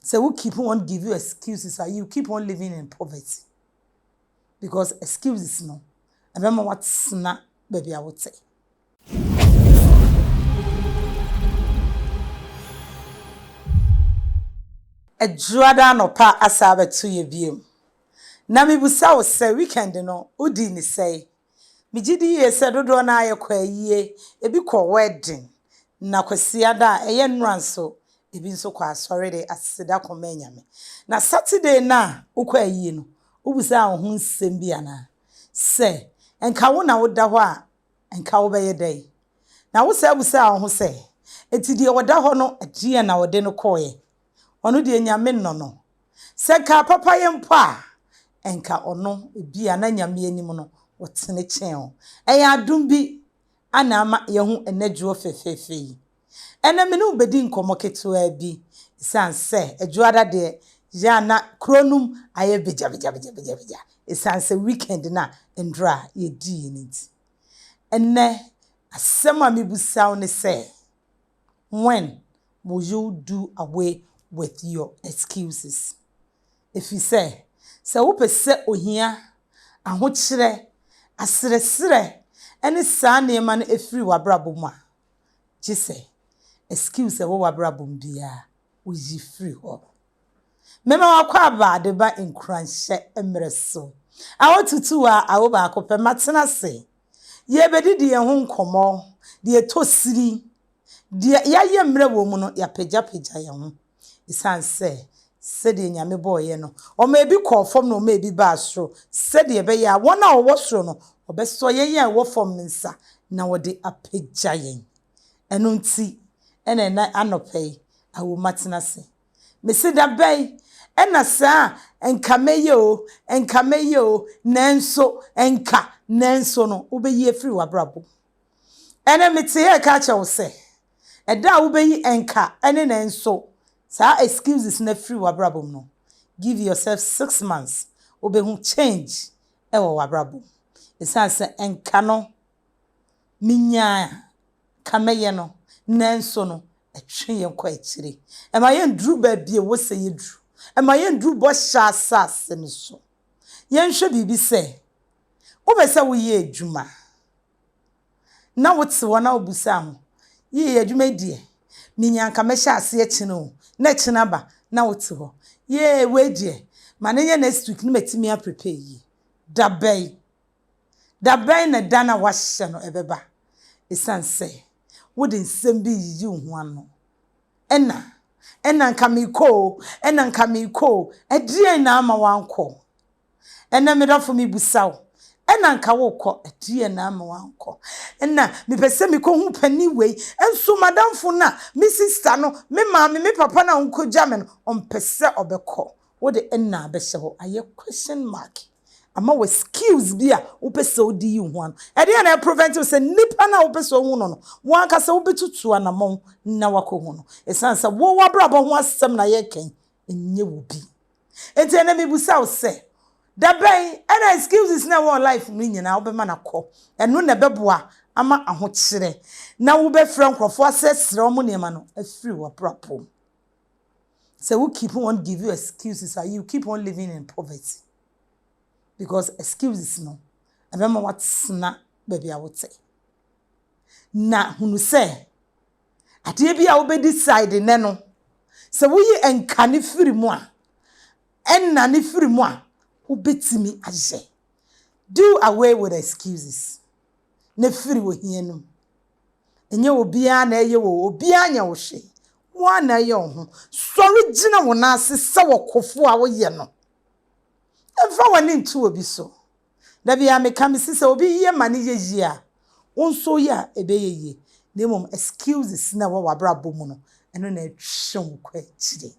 So who keep on give you excuses are you keep on living in poverty. Because excuses no. I remember what's not baby I would say. A drada no pa asabe to ye biem. Na mi busa wo say weekend no odi ni say. Mi gidi ye say dodo na aye kwa yie ebi kwa wedding na kwasia da eye nranso ebi nso kwa asori de aseda komanya me. Na Saturday na ukwa yie no ubusa wo hu nsem bia na say enka wo na wo da ho a enka wo be ye dai. Na wo say busa wo hu say enti de wo da ho no adie na wo de no koye. Ono de nyame no se ka papa ye mpo a enka ono bia na nyame anim no wotene chen o eya adum bi ana ama ye hu enadwo fefefe ena me no bedi nkomo ketewa bi san se adwoada de ya na kronum aye beja san se weekend na ndra ye di niti enne asema me busaw ne se when will you do away with your excuses? If you say wo pese ohia ahokyere asresre ene saa neema no efiri wabrabo mu a je say excuse wo wabrabo bia wo yi free ho mema wakwa aba de ba Nkrunhye Mmere so awotutu a awo ba akopɛ matena se ye bedidi ye ho nkomo de etosiri de yaye Mmere wo mu no ya pagya ye ho isan se de nyame boye no o ma bi konfom no ma bi ba asoro se de be ya wona owo soro no obeso ye wo fom nsa na wo de apagya yen eno nti ena na anopei awo matena se me se da bai ena saa enka meye o nanso no wo be ye free wabrabo ena mete ye ka che wo se eda wo be yi enka ene nanso sa excuses na free wabrabom no give yourself 6 months obehu change ewo wabrabom esan se enka no minya kameye no nanso no etwe ye kwa ekire ema ye ndru ba bie wo se ye dru ema ye ndru bo sha asase ne so ye nhwe bibi se obese wo ye adwuma na wote wona obusa ho ye adwuma die minya kamesha ase ekine na chinaba na wote ho ye we die mane next week no metimi a prepare yi dabai na dana wahye no ebeba esan say wodi nsem bi yi hu ano ena nkamiko edie na ama wanko ena medafo mi busaw ena nka wokọ adie na ama wanko ena me pese mi ko hu pani wei enso madamfo na mi sister no me maami me papa na unko jamen on pese obekọ wode ena abehye ho aye question mark ama we skills bia wo pese odi yi hu ano ede na prevent se nipa na wo pese hu no wan ka se wo betutu anamon na wako hu no esansa wo wabrabo ho asem na ye ken enye wo bi enti na mi busaw se da ben ana excuses na wo life no nyina wo be ma na kọ eno na beboa ama ahokyere na wo be fra nkrofo asesre omo nema no afiri wo prapo so we keep on give you excuses are you keep on living in poverty because excuses no I remember what's na baby I would say na hunu se ade bia wo be decide ne no so wo yi enka ne firi mu a enna ne firi mu a ubetimi aje do away with excuses ne firi wo hienum enye obia na eye wo obia anya wo hwe wo na ye ho sori gina wo na ase se wo kofo a wo ye no emfa wani ntu obi so da bia me kam se obi ye mane ye yi a wonso ya ebe ye yi na mom excuses na wo wabrabo mu no eno na atwem kwa chire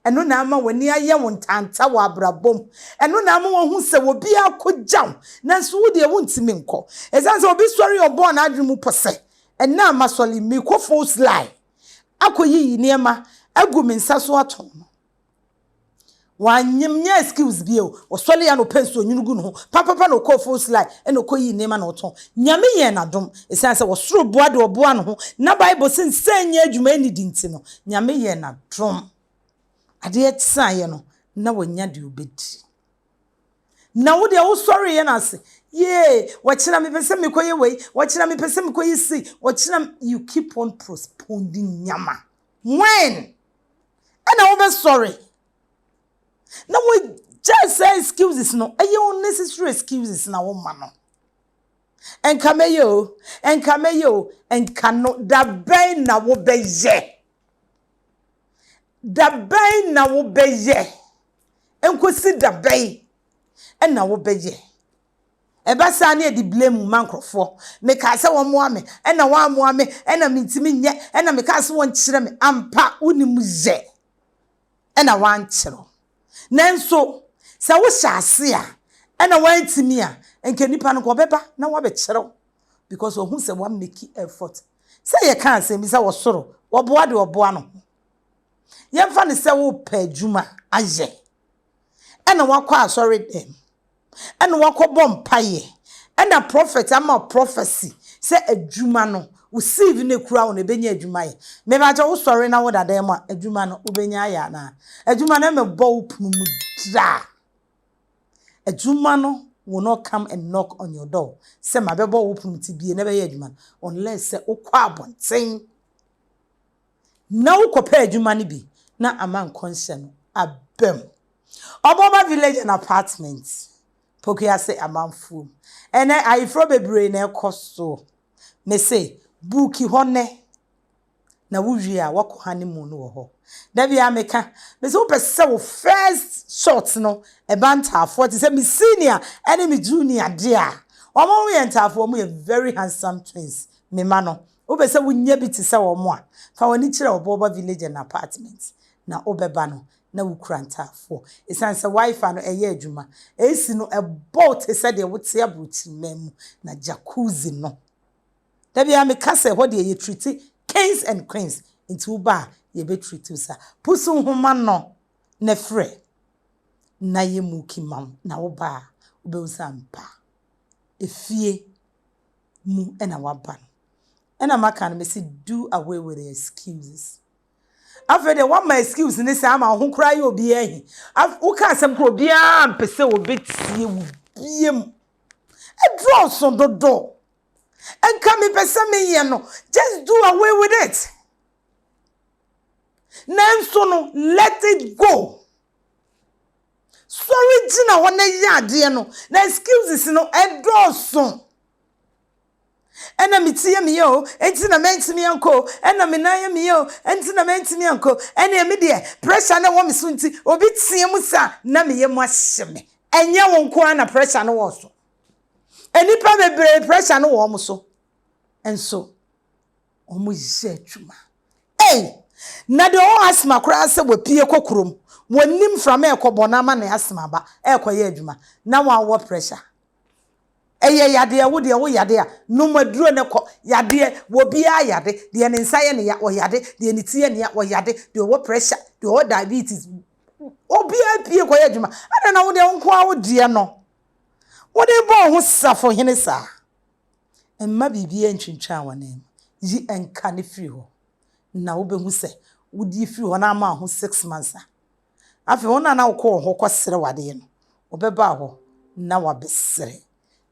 eno na ama wani aye wontanta wa abrabom eno na ama wo hu se wo bia akogyaw nanso wo de wontimi nko ezanse obi sori obo na adwemu pose ena ama soli mi ko false lie akoyi niema agu mi nsa so ato wanyemnya excuse bio osoli ya no penso nyunugu no papa no ko false lie eno koyi niema na oto nyame ye na dom ezanse wo soro boa de oboa no ho na bible sin senya adwuma ni dinti no nyame ye na dom ade tsaye no na wanya de obedi na wo de wo sorry ye na se ye wachira me pese me koye wei wachira me pese me koye si wachira you keep on postponing nyama when and I be sorry na we just say excuses no unnecessary excuses na wo ma no enkameyo enkano da ben na wo beye da ben na wo beye enkosi da ben na wo beye eba sa na di blame mankrofo me ka se wo moa me na wa moa me na mitimi nye na me ka se won kire me ampa unimu ze na wan kire nanso se wo hyase a na wan timi a enke nipa no ko beba na wa be kire because ohun se wa make effort se ye kan se mi se wo soro wo boa de wo boa no ye mfa ne se wo pa adwuma aye na wakwa asori dem ena wakobo mpaye ena prophet ama prophecy say adwuma no receive ne kura wo ne benya adwuma ye me ba je wo sori na wo dada ma adwuma no obenya ya na adwuma no me bo wo punu mu dra adwuma no will not come and knock on your door say ma be bo wo punu ti bie na be ye adwuma unless say ukwa abonten na wo kopa adwuma ne bi na aman conscience no abem Oboma village and apartments. Pokia say amanfu. And I fro bebre na ekoso. Me say buki hone na wujia wako honeymoon wo ho. Da bia meka me say opese wo first shot no e banta 40 say me senior and me junior dear. Omo we entafo omo very handsome twins. Me ma no. Opese wo nya bi ti say wo mo a. Fa woni kire Oboma village and apartments. Na obeba no na wukranta for esanse wifi no eye adwuma esi no boat ese de wote abruti mem na jacuzzi no da bia me kase ho de ye treat kings and queens into ba ye be treat usa pusu homa no na frɛ na ye muki mam na wo ba wo be usampa efie mu na waba na maka no me say do away with the excuses. After the one my excuse ni say ama ho kra ye obi ahi wo ka asem kra obi a mpese obetie wo biem e draw so dodo enka me pese me ye no just do away with it nanso no let it go sorry jina wona ya ade no na excuses no e draw so ena mitie me yo enti na mentimi anko ena me nan me yo enti na mentimi anko ena me de pressure na wo me so nti obi tie mu sa na me ye mu ahye me enye wo nko na pressure no wo so enipa bebre pressure no wo mo so enso omo yise atwuma na de o asma kura se wo pie kokrom wonim from e kobona ma na asma ba e koye adwuma na wo pressure eye yade wo de wo yade a no maduro ne ko yade wo bia yade de ne nsaye ne ya wo yade de ne tie ne ya wo yade de wo pressure de wo diabetes obia pie ko yadwuma ana na wo de nko a wo de no wo de bo ho safo hene sa emma bibia ntwintwa wane yi enka ne firi ho na wo be hu se wo di firi ho na ma ho 6 months afi wona na wo ko ho kwasere wade no wo be ba ho na wa besere.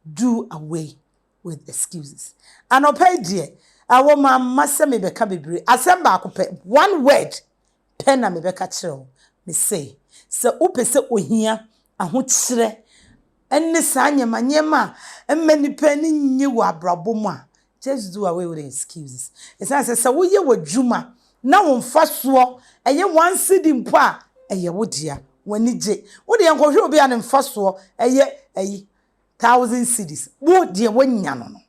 Do away with excuses. And opay dear, I want my master me beka bebre. Assemble akupe one word. Pen na me beka chiro. Me say, se upe se ohia aho chire. Enne sa nyema emmeni peni nyi wa abrabo mu a. Just do away with the excuses. It's not say wo ye wadwuma na wo mfa so eye one cedi mpo a eye wo dia wani je. Wo de enkohwe obi a ne mfa so eye 1,000 cedis. Wo de wanya no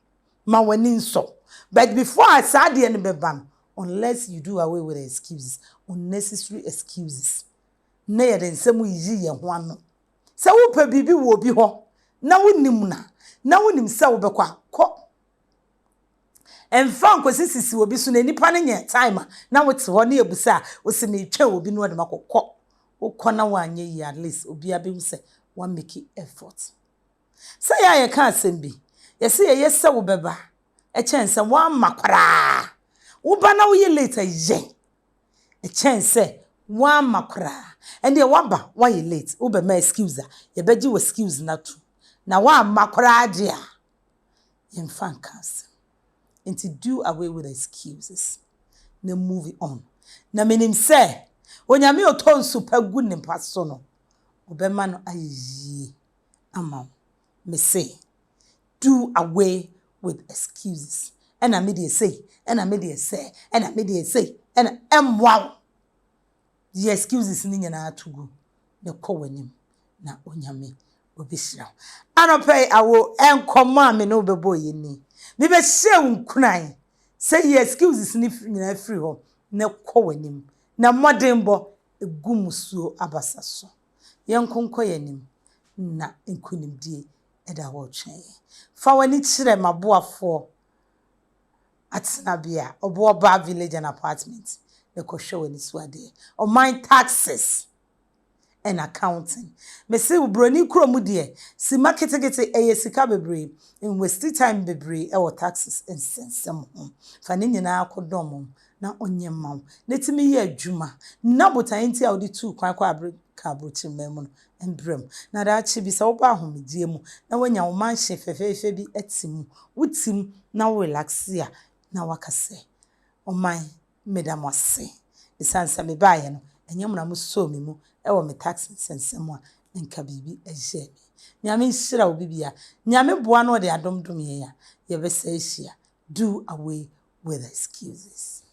ma wani nso. But before I start the end bebam, unless you do away with the excuses, unnecessary excuses. Na ye den semu yi ye ho ano. Se wo pa bibi wo bi ho, na wonim na wonim se wo bekwa ko. Emfa nkosisisi obi so na nipa ne nye time na wote ho na ebusa wo se me twa obi no de makokọ. Wo kona wanye yi at least obi abehu se one make effort. Say ya ka asembi. Ye se ye se wo beba. E chense wa makwara. Wo ba na wo ye later ye. E chense One makra. And the waba, why you late? Ube my excuse. You bet you excuse not to. Now one makra dear. In fan cast. And to do away with excuses. Na move on. Na menim say, when you me oton super good in pasono. Ube man ayi. Ama. Me say, do away with excuses. And I made say, and I made say, and I made say, and wow. The excuses ni nyina atugu. Ne kowanim na onyame obishira. Anope awo enkoma me no bebo yeni. Me be hye Nkran. Say ye excuses ni nyina free ho. Ne kowanim. Na modembo egumusuo abasaso. Yenkonko yenim na nkunimdie eda ho twen. Fa wani kire maboafo atenabia obo ba village and apartment. The kosho wani swade. Or mind taxes and accounting. Me say ubroni kromu de si marketing sika bebre in waste time bebre e taxes and sensem ho. Fa ne nyina akodom na onye maw. Netimi ye adwuma. Na botan nti a odi tu kwan kwa abre ka abrochi memu no embrem. Na da chi bi sa wo ba ahomedie mu na wanya wo manhye fefefe bi atimu. Wutim na wo relax ya na wakase. Oman Madam was say, the sansa me buy no, and yamuna so me mu, me tax and someone, and kabibi a shame. Nyame shira ubibia, Nyame buano de adom dumia, ye say do away with excuses.